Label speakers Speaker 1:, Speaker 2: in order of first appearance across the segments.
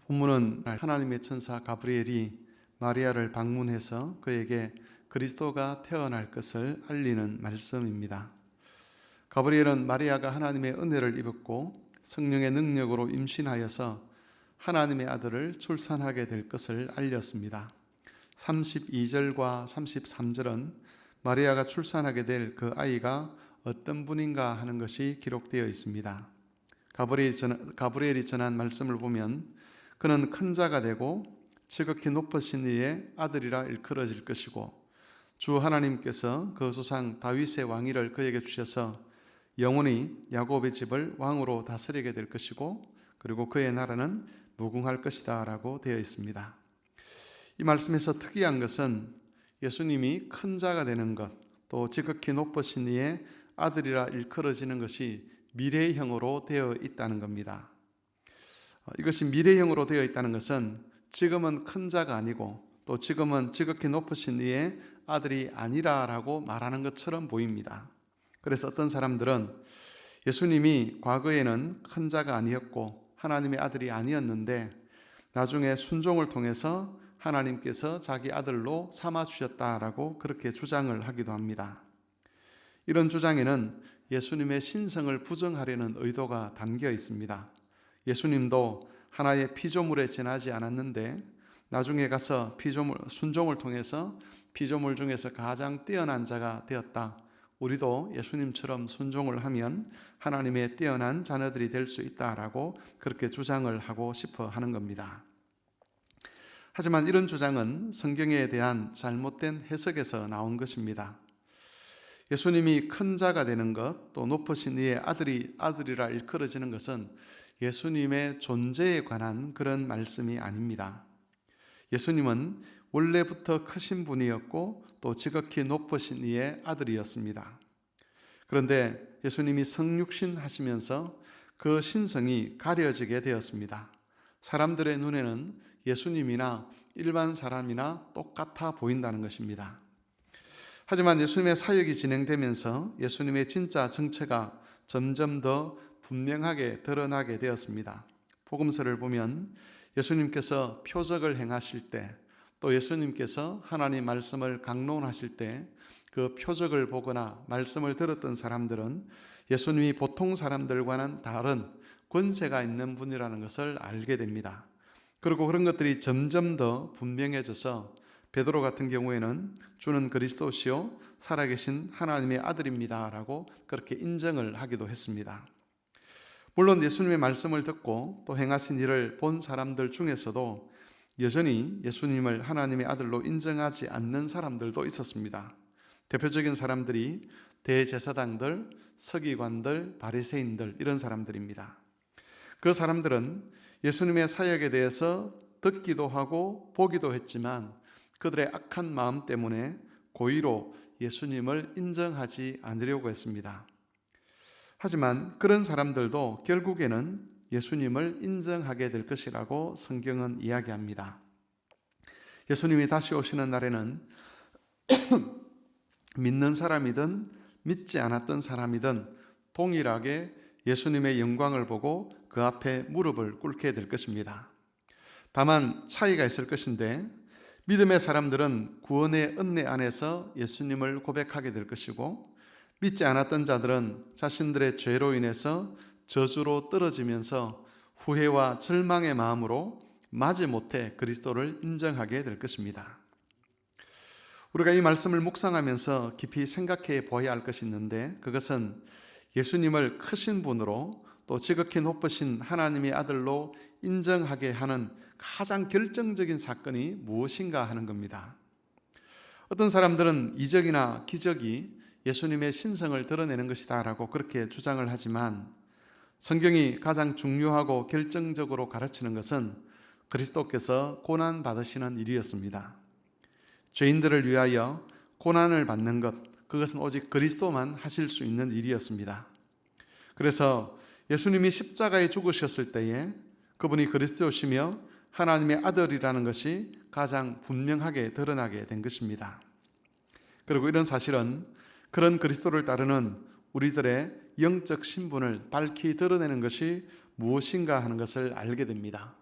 Speaker 1: 본문은 하나님의 천사 가브리엘이 마리아를 방문해서 그에게 그리스도가 태어날 것을 알리는 말씀입니다. 가브리엘은 마리아가 하나님의 은혜를 입었고 성령의 능력으로 임신하여서 하나님의 아들을 출산하게 될 것을 알렸습니다. 32절과 33절은 마리아가 출산하게 될 그 아이가 어떤 분인가 하는 것이 기록되어 있습니다. 가브리엘이 전한 말씀을 보면 그는 큰 자가 되고 지극히 높으신 이의 아들이라 일컬어질 것이고 주 하나님께서 그 조상 다윗의 왕위를 그에게 주셔서 영원히 야곱의 집을 왕으로 다스리게 될 것이고 그리고 그의 나라는 무궁할 것이다 라고 되어 있습니다. 이 말씀에서 특이한 것은 예수님이 큰 자가 되는 것, 또 지극히 높으신 이의 아들이라 일컬어지는 것이 미래형으로 되어 있다는 겁니다. 이것이 미래형으로 되어 있다는 것은 지금은 큰 자가 아니고 또 지금은 지극히 높으신 이의 아들이 아니라라고 말하는 것처럼 보입니다. 그래서 어떤 사람들은 예수님이 과거에는 큰 자가 아니었고 하나님의 아들이 아니었는데 나중에 순종을 통해서 하나님께서 자기 아들로 삼아주셨다라고 그렇게 주장을 하기도 합니다. 이런 주장에는 예수님의 신성을 부정하려는 의도가 담겨 있습니다. 예수님도 하나의 피조물에 지나지 않았는데 나중에 가서 순종을 통해서 피조물 중에서 가장 뛰어난 자가 되었다. 우리도 예수님처럼 순종을 하면 하나님의 뛰어난 자녀들이 될 수 있다라고 그렇게 주장을 하고 싶어 하는 겁니다. 하지만 이런 주장은 성경에 대한 잘못된 해석에서 나온 것입니다. 예수님이 큰 자가 되는 것, 또 높으신 이의 아들이라 일컬어지는 것은 예수님의 존재에 관한 그런 말씀이 아닙니다. 예수님은 원래부터 크신 분이었고 또 지극히 높으신 이의 아들이었습니다. 그런데 예수님이 성육신 하시면서 그 신성이 가려지게 되었습니다. 사람들의 눈에는 예수님이나 일반 사람이나 똑같아 보인다는 것입니다. 하지만 예수님의 사역이 진행되면서 예수님의 진짜 정체가 점점 더 분명하게 드러나게 되었습니다. 복음서를 보면 예수님께서 표적을 행하실 때, 또 예수님께서 하나님 말씀을 강론하실 때 그 표적을 보거나 말씀을 들었던 사람들은 예수님이 보통 사람들과는 다른 권세가 있는 분이라는 것을 알게 됩니다. 그리고 그런 것들이 점점 더 분명해져서 베드로 같은 경우에는 주는 그리스도시요 살아계신 하나님의 아들입니다 라고 그렇게 인정을 하기도 했습니다. 물론 예수님의 말씀을 듣고 또 행하신 일을 본 사람들 중에서도 여전히 예수님을 하나님의 아들로 인정하지 않는 사람들도 있었습니다. 대표적인 사람들이 대제사장들, 서기관들, 바리새인들 이런 사람들입니다. 그 사람들은 예수님의 사역에 대해서 듣기도 하고 보기도 했지만 그들의 악한 마음 때문에 고의로 예수님을 인정하지 않으려고 했습니다. 하지만 그런 사람들도 결국에는 예수님을 인정하게 될 것이라고 성경은 이야기합니다. 예수님이 다시 오시는 날에는 믿는 사람이든 믿지 않았던 사람이든 동일하게 예수님의 영광을 보고 그 앞에 무릎을 꿇게 될 것입니다. 다만 차이가 있을 것인데 믿음의 사람들은 구원의 은혜 안에서 예수님을 고백하게 될 것이고 믿지 않았던 자들은 자신들의 죄로 인해서 저주로 떨어지면서 후회와 절망의 마음으로 마지못해 그리스도를 인정하게 될 것입니다. 우리가 이 말씀을 묵상하면서 깊이 생각해 보아야 할 것이 있는데 그것은 예수님을 크신 분으로 또 지극히 높으신 하나님의 아들로 인정하게 하는 가장 결정적인 사건이 무엇인가 하는 겁니다. 어떤 사람들은 이적이나 기적이 예수님의 신성을 드러내는 것이다 라고 그렇게 주장을 하지만 성경이 가장 중요하고 결정적으로 가르치는 것은 그리스도께서 고난 받으시는 일이었습니다. 죄인들을 위하여 고난을 받는 것, 그것은 오직 그리스도만 하실 수 있는 일이었습니다. 그래서 예수님이 십자가에 죽으셨을 때에 그분이 그리스도시며 하나님의 아들이라는 것이 가장 분명하게 드러나게 된 것입니다. 그리고 이런 사실은 그런 그리스도를 따르는 우리들의 영적 신분을 밝히 드러내는 것이 무엇인가 하는 것을 알게 됩니다.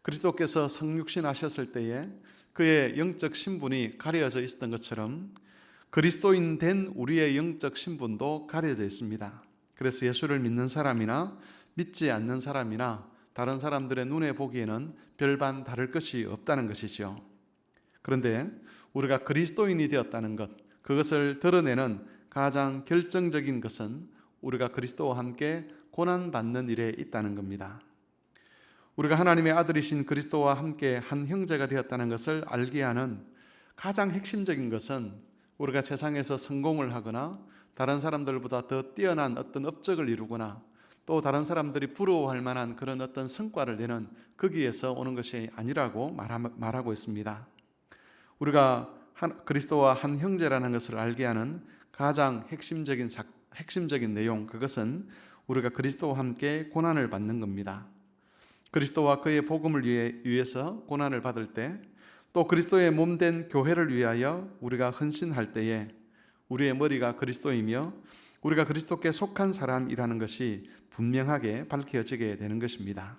Speaker 1: 그리스도께서 성육신하셨을 때에 그의 영적 신분이 가려져 있었던 것처럼 그리스도인 된 우리의 영적 신분도 가려져 있습니다. 그래서 예수를 믿는 사람이나 믿지 않는 사람이나 다른 사람들의 눈에 보기에는 별반 다를 것이 없다는 것이죠. 그런데 우리가 그리스도인이 되었다는 것, 그것을 드러내는 가장 결정적인 것은 우리가 그리스도와 함께 고난받는 일에 있다는 겁니다. 우리가 하나님의 아들이신 그리스도와 함께 한 형제가 되었다는 것을 알게 하는 가장 핵심적인 것은 우리가 세상에서 성공을 하거나 다른 사람들보다 더 뛰어난 어떤 업적을 이루거나 또 다른 사람들이 부러워할 만한 그런 어떤 성과를 내는 거기에서 오는 것이 아니라고 말하고 있습니다. 우리가 그리스도와 한 형제라는 것을 알게 하는 가장 핵심적인 내용, 그것은 우리가 그리스도와 함께 고난을 받는 겁니다. 그리스도와 그의 복음을 위해서 고난을 받을 때, 또 그리스도의 몸된 교회를 위하여 우리가 헌신할 때에 우리의 머리가 그리스도이며 우리가 그리스도께 속한 사람이라는 것이 분명하게 밝혀지게 되는 것입니다.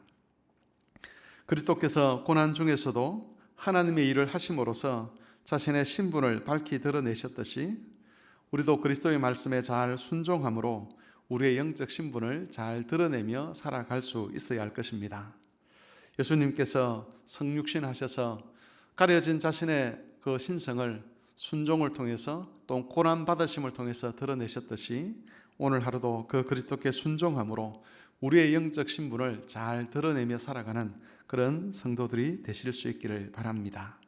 Speaker 1: 그리스도께서 고난 중에서도 하나님의 일을 하심으로써 자신의 신분을 밝히 드러내셨듯이 우리도 그리스도의 말씀에 잘 순종함으로 우리의 영적 신분을 잘 드러내며 살아갈 수 있어야 할 것입니다. 예수님께서 성육신하셔서 가려진 자신의 그 신성을 순종을 통해서 또 고난 받으심을 통해서 드러내셨듯이 오늘 하루도 그 그리스도께 순종함으로 우리의 영적 신분을 잘 드러내며 살아가는 그런 성도들이 되실 수 있기를 바랍니다.